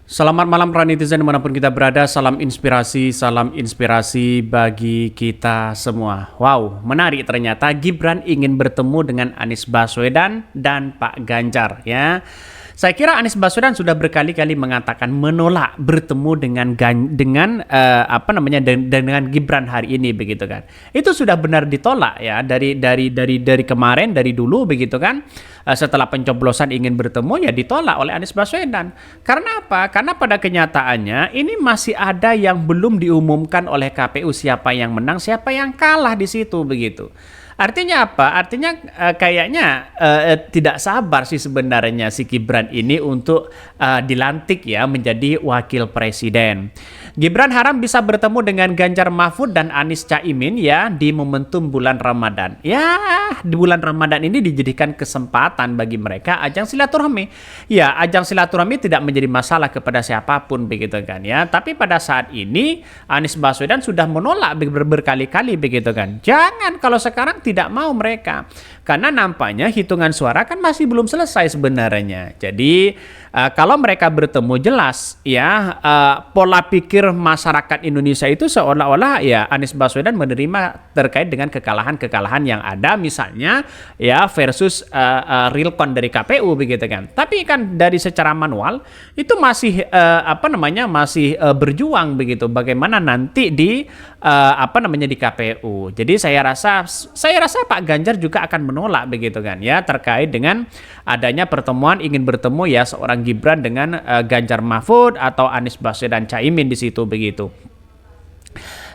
Selamat malam para netizen dimanapun kita berada, salam inspirasi bagi kita semua. Wow, menarik ternyata Gibran ingin bertemu dengan Anies Baswedan dan Pak Ganjar ya. Saya kira Anies Baswedan sudah berkali-kali mengatakan menolak bertemu dengan Gibran hari ini begitu kan. Itu sudah benar ditolak ya dari kemarin dari dulu begitu kan. Setelah pencoblosan ingin bertemu ya ditolak oleh Anies Baswedan. Karena apa? Karena pada kenyataannya ini masih ada yang belum diumumkan oleh KPU siapa yang menang, siapa yang kalah di situ begitu. Artinya apa? Artinya kayaknya tidak sabar sih sebenarnya si Gibran ini untuk dilantik ya menjadi wakil presiden. Gibran harap bisa bertemu dengan Ganjar Mahfud dan Anies Caimin ya di momentum bulan Ramadan. Ya, di bulan Ramadan ini dijadikan kesempatan bagi mereka ajang silaturahmi. Ya, ajang silaturahmi tidak menjadi masalah kepada siapapun begitu kan ya. Tapi pada saat ini Anies Baswedan sudah menolak berkali-kali begitu kan. Jangan kalau sekarang tidak mau mereka. Karena nampaknya hitungan suara kan masih belum selesai sebenarnya. Jadi kalau mereka bertemu jelas ya pola pikir masyarakat Indonesia itu seolah-olah ya Anies Baswedan menerima terkait dengan kekalahan-kekalahan yang ada misalnya ya versus real count dari KPU begitu kan. Tapi kan dari secara manual itu masih masih berjuang begitu bagaimana nanti di di KPU. Jadi saya rasa Pak Ganjar juga akan menolak begitu kan ya terkait dengan adanya pertemuan ingin bertemu ya seorang Gibran dengan Ganjar Mahfud atau Anies Baswedan Caimin di situ begitu.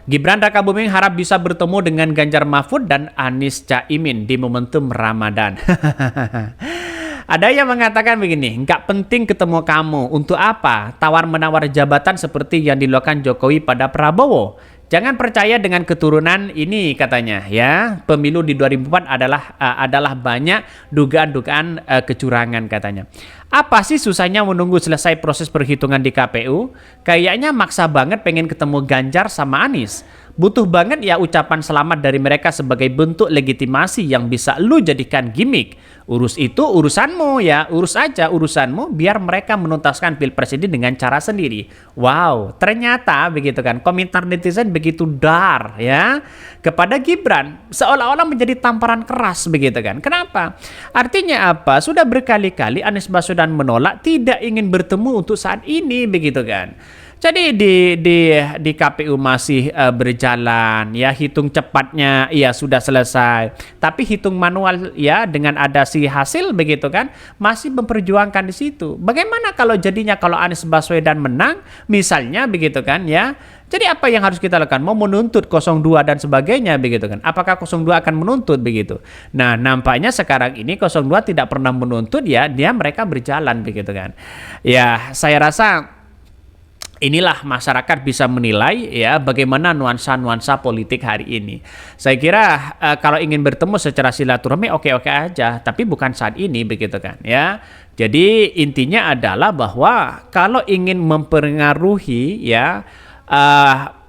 Gibran Rakabuming harap bisa bertemu dengan Ganjar Mahfud dan Anies Caimin di momentum Ramadan. Ada yang mengatakan begini, nggak penting ketemu kamu. Untuk apa? Tawar-menawar jabatan seperti yang dilakukan Jokowi pada Prabowo. Jangan percaya dengan keturunan ini katanya ya. Pemilu di 2004 adalah banyak dugaan-dugaan kecurangan katanya. Apa sih susahnya menunggu selesai proses perhitungan di KPU? Kayaknya maksa banget pengen ketemu Ganjar sama Anies. Butuh banget ya ucapan selamat dari mereka sebagai bentuk legitimasi yang bisa lu jadikan gimmick. Urus itu urusanmu ya, urus aja urusanmu biar mereka menuntaskan pilpres ini dengan cara sendiri. Wow, ternyata begitu kan komentar netizen begitu dar ya kepada Gibran seolah-olah menjadi tamparan keras begitu kan. Kenapa? Artinya apa? Sudah berkali-kali Anies Baswedan menolak tidak ingin bertemu untuk saat ini begitu kan. Jadi di KPU masih berjalan ya hitung cepatnya ya sudah selesai. Tapi hitung manual ya dengan ada si hasil begitu kan masih memperjuangkan di situ. Bagaimana kalau jadinya kalau Anies Baswedan menang misalnya begitu kan ya. Jadi apa yang harus kita lakukan? Mau menuntut 02 dan sebagainya begitu kan. Apakah 02 akan menuntut begitu? Nah, nampaknya sekarang ini 02 tidak pernah menuntut ya, mereka berjalan begitu kan. Ya, saya rasa inilah masyarakat bisa menilai ya bagaimana nuansa-nuansa politik hari ini. Saya kira kalau ingin bertemu secara silaturahmi oke-oke aja, tapi bukan saat ini begitu kan ya. Jadi intinya adalah bahwa kalau ingin mempengaruhi ya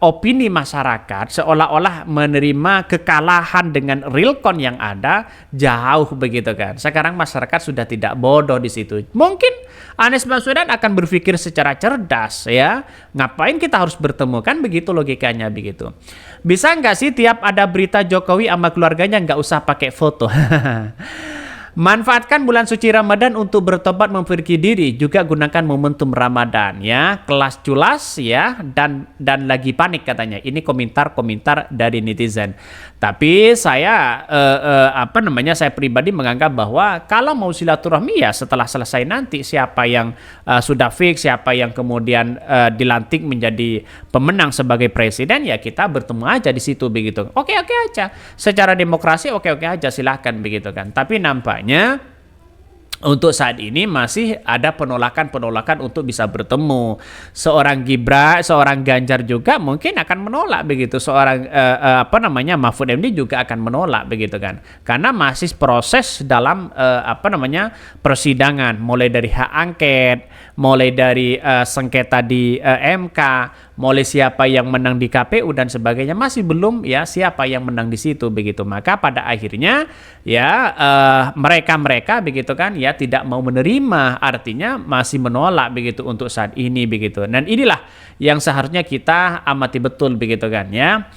opini masyarakat seolah-olah menerima kekalahan dengan real count yang ada jauh begitu kan. Sekarang masyarakat sudah tidak bodoh di situ. Mungkin Anies Baswedan akan berpikir secara cerdas ya. Ngapain kita harus bertemu kan begitu logikanya begitu. Bisa nggak sih tiap ada berita Jokowi sama keluarganya nggak usah pakai foto. Manfaatkan bulan suci Ramadan untuk bertobat memperbaiki diri, juga gunakan momentum Ramadan ya. Kelas culas ya dan lagi panik katanya. Ini komentar dari netizen. Tapi saya saya pribadi menganggap bahwa kalau mau silaturahmi ya setelah selesai nanti siapa yang sudah fix, siapa yang kemudian dilantik menjadi pemenang sebagai presiden ya kita bertemu aja di situ begitu. Oke aja. Secara demokrasi oke aja silahkan begitu kan. Tapi nampaknya untuk saat ini masih ada penolakan untuk bisa bertemu. Seorang Gibran, seorang Ganjar juga mungkin akan menolak begitu. Seorang Mahfud MD juga akan menolak begitu kan. Karena masih proses dalam persidangan mulai dari hak angket, mulai dari sengketa di MK, mulai siapa yang menang di KPU dan sebagainya, masih belum ya siapa yang menang di situ begitu. Maka pada akhirnya ya mereka begitu kan ya tidak mau menerima, artinya masih menolak begitu untuk saat ini begitu. Dan inilah yang seharusnya kita amati betul begitu kan ya.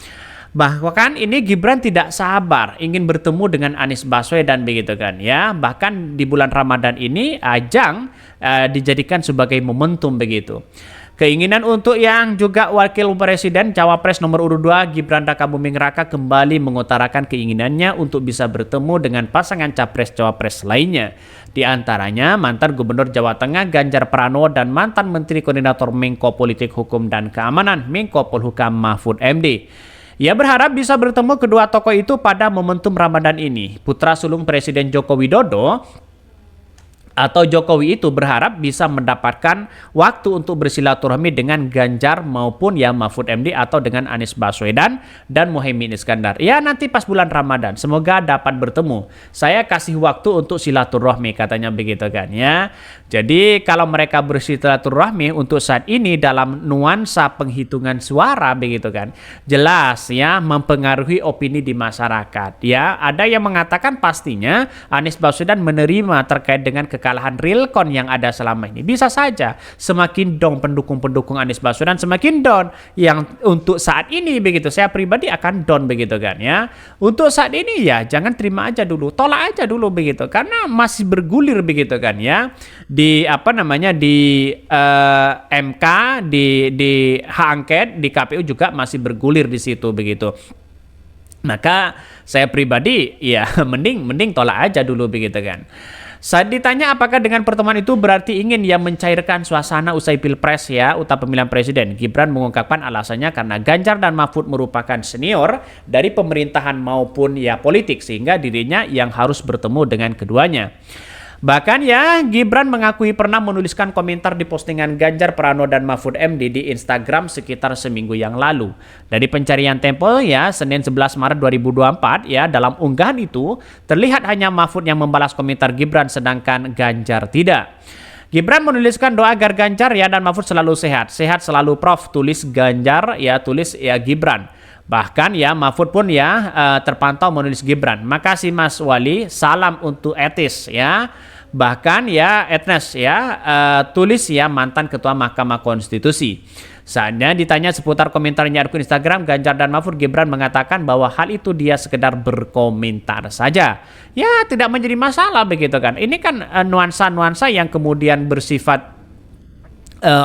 Bahkan ini Gibran tidak sabar ingin bertemu dengan Anies Baswedan begitu kan ya. Bahkan di bulan Ramadan ini ajang dijadikan sebagai momentum begitu. Keinginan untuk yang juga wakil presiden cawapres nomor urut 2 Gibran Rakabuming Raka kembali mengutarakan keinginannya untuk bisa bertemu dengan pasangan capres cawapres lainnya. Di antaranya mantan Gubernur Jawa Tengah Ganjar Pranowo dan mantan Menteri Koordinator Menko Politik Hukum dan Keamanan Menko Polhukam Mahfud MD. Ia berharap bisa bertemu kedua tokoh itu pada momentum Ramadan ini. Putra sulung Presiden Joko Widodo atau Jokowi itu berharap bisa mendapatkan waktu untuk bersilaturahmi dengan Ganjar maupun ya Mahfud MD atau dengan Anies Baswedan dan Muhaimin Iskandar. Ya nanti pas bulan Ramadan semoga dapat bertemu. Saya kasih waktu untuk silaturahmi katanya begitu kan ya. Jadi kalau mereka bersilaturahmi untuk saat ini dalam nuansa penghitungan suara begitu kan. Jelas ya mempengaruhi opini di masyarakat. Ya ada yang mengatakan pastinya Anies Baswedan menerima terkait dengan kekalahan realcon yang ada selama ini. Bisa saja semakin down pendukung-pendukung Anies Baswedan semakin down yang untuk saat ini begitu. Saya pribadi akan down begitu kan ya. Untuk saat ini ya jangan terima aja dulu, tolak aja dulu begitu karena masih bergulir begitu kan ya. Di MK, di hak angket, di KPU juga masih bergulir di situ begitu. Maka saya pribadi ya mending tolak aja dulu begitu kan. Saat ditanya apakah dengan pertemuan itu berarti ingin ya mencairkan suasana usai Pilpres ya utama pemilihan presiden, Gibran mengungkapkan alasannya karena Ganjar dan Mahfud merupakan senior dari pemerintahan maupun ya politik sehingga dirinya yang harus bertemu dengan keduanya. Bahkan ya Gibran mengakui pernah menuliskan komentar di postingan Ganjar Pranowo dan Mahfud MD di Instagram sekitar seminggu yang lalu. Dari pencarian Tempo ya Senin 11 Maret 2024 ya dalam unggahan itu terlihat hanya Mahfud yang membalas komentar Gibran sedangkan Ganjar tidak. Gibran menuliskan doa agar Ganjar ya dan Mahfud selalu sehat. Sehat selalu Prof, tulis Ganjar ya tulis ya Gibran. Bahkan ya Mahfud pun ya terpantau menulis Gibran. Makasih Mas Wali, salam untuk etis ya. Bahkan ya Etnes ya tulis ya mantan ketua Mahkamah Konstitusi. Saatnya ditanya seputar komentarnya akun Instagram Ganjar dan Mahfud, Gibran mengatakan bahwa hal itu dia sekedar berkomentar saja. Ya tidak menjadi masalah begitu kan. Ini kan nuansa-nuansa yang kemudian bersifat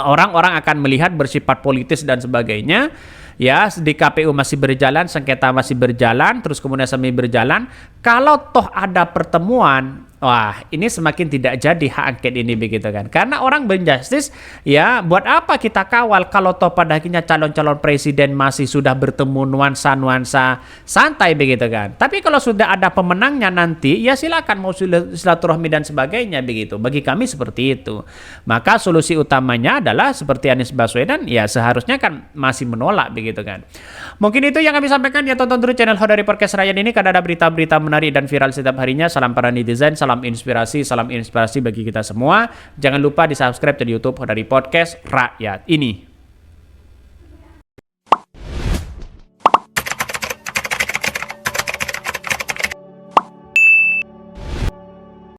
orang-orang akan melihat bersifat politis dan sebagainya. Ya di KPU masih berjalan, sengketa masih berjalan, terus kemudian sambil berjalan. Kalau toh ada pertemuan, wah ini semakin tidak jadi hak angket ini begitu kan. Karena orang berjustice ya buat apa kita kawal kalau toh pada akhirnya calon-calon presiden masih sudah bertemu nuansa-nuansa santai begitu kan. Tapi kalau sudah ada pemenangnya nanti ya silakan mau silaturahmi dan sebagainya begitu. Bagi kami seperti itu. Maka solusi utamanya adalah seperti Anies Baswedan ya seharusnya kan masih menolak begitu kan. Mungkin itu yang kami sampaikan ya, tonton terus channel Hodari Podcast Rakyat ini karena ada berita-berita menarik dan viral setiap harinya. Salam para netizen, salam inspirasi bagi kita semua. Jangan lupa di subscribe di YouTube Hodari Podcast Rakyat ini.